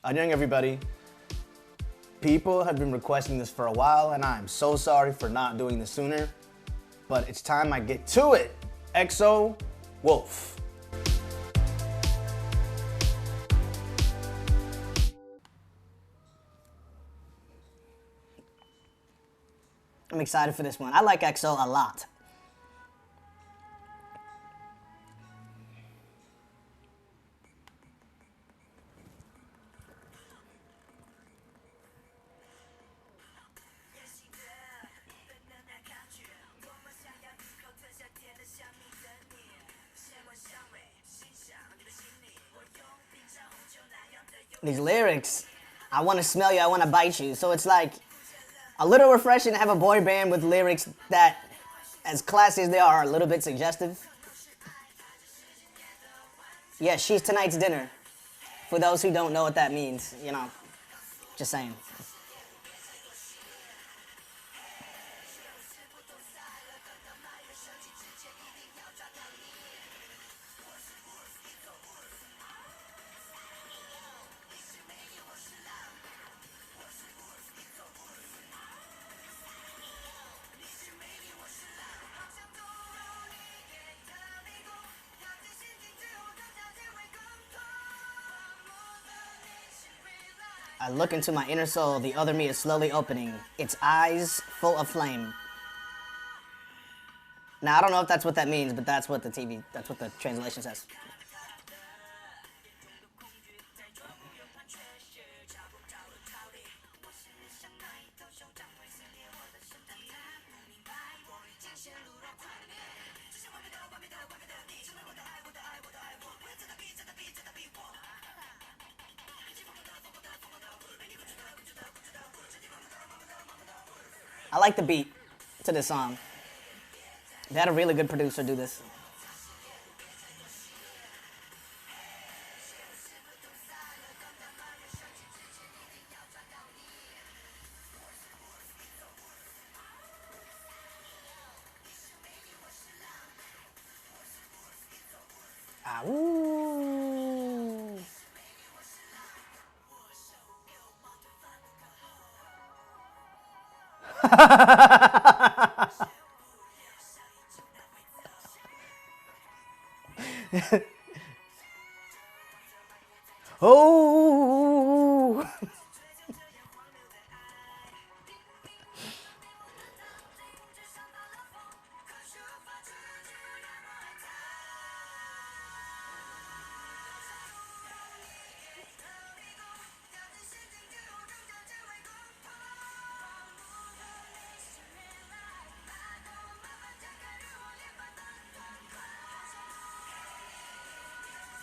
Annyeong everybody. People have been requesting this for a while and I'm so sorry for not doing this sooner, but it's time I get to it. EXO WOLF. I'm excited for this one. I like EXO a lot. These lyrics, I want to smell you, I want to bite you. So it's like a little refreshing to have a boy band with lyrics that, as classy as they are a little bit suggestive. Yeah, she's tonight's dinner. For those who don't know what that means, you know, just saying. I look into my inner soul, the other me is slowly opening, its eyes full of flame. Now, I don't know if that's what that means, but that's what the translation says. I like the beat to this song. They had a really good producer do this. Ah, ooh. Oh.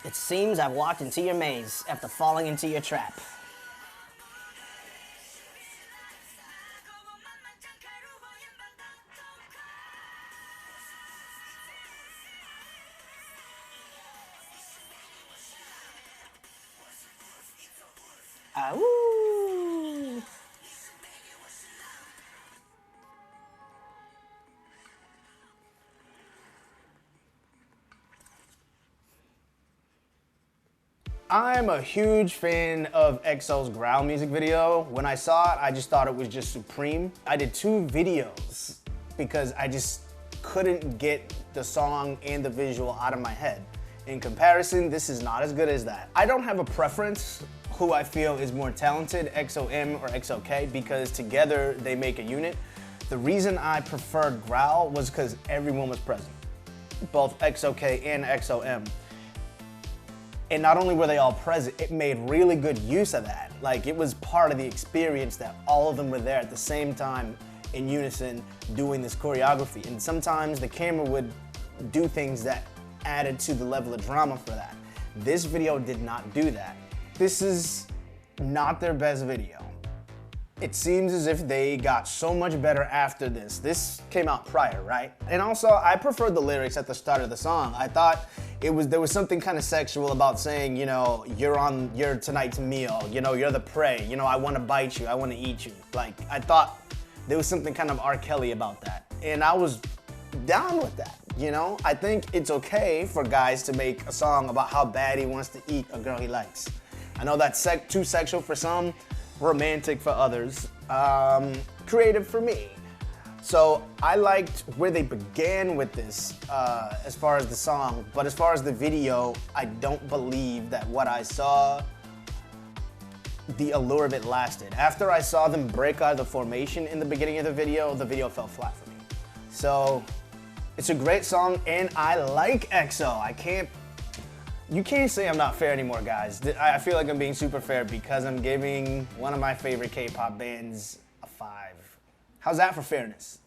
It seems I've walked into your maze after falling into your trap. Ah, woo. I'm a huge fan of EXO's Growl music video. When I saw it, I just thought it was just supreme. I did 2 videos because I just couldn't get the song and the visual out of my head. In comparison, this is not as good as that. I don't have a preference who I feel is more talented, EXO-M or EXO-K, because together they make a unit. The reason I preferred Growl was because everyone was present, both EXO-K and EXO-M. And not only were they all present, it made really good use of that. Like, it was part of the experience that all of them were there at the same time in unison doing this choreography. And sometimes the camera would do things that added to the level of drama for that. This video did not do that. This is not their best video. It seems as if they got so much better after this. This came out prior, right? And also, I preferred the lyrics at the start of the song. I thought there was something kind of sexual about saying, you know, you're tonight's meal, you know, you're the prey, you know, I want to bite you, I want to eat you. Like, I thought there was something kind of R. Kelly about that. And I was down with that, you know? I think it's okay for guys to make a song about how bad he wants to eat a girl he likes. I know that's too sexual for some, romantic for others, creative for me. So I liked where they began with this as far as the song, but as far as the video, I don't believe that what I saw, the allure of it lasted. After I saw them break out of the formation in the beginning of the video fell flat for me. So it's a great song, and I like EXO. You can't say I'm not fair anymore, guys. I feel like I'm being super fair because I'm giving one of my favorite K-pop bands a 5. How's that for fairness?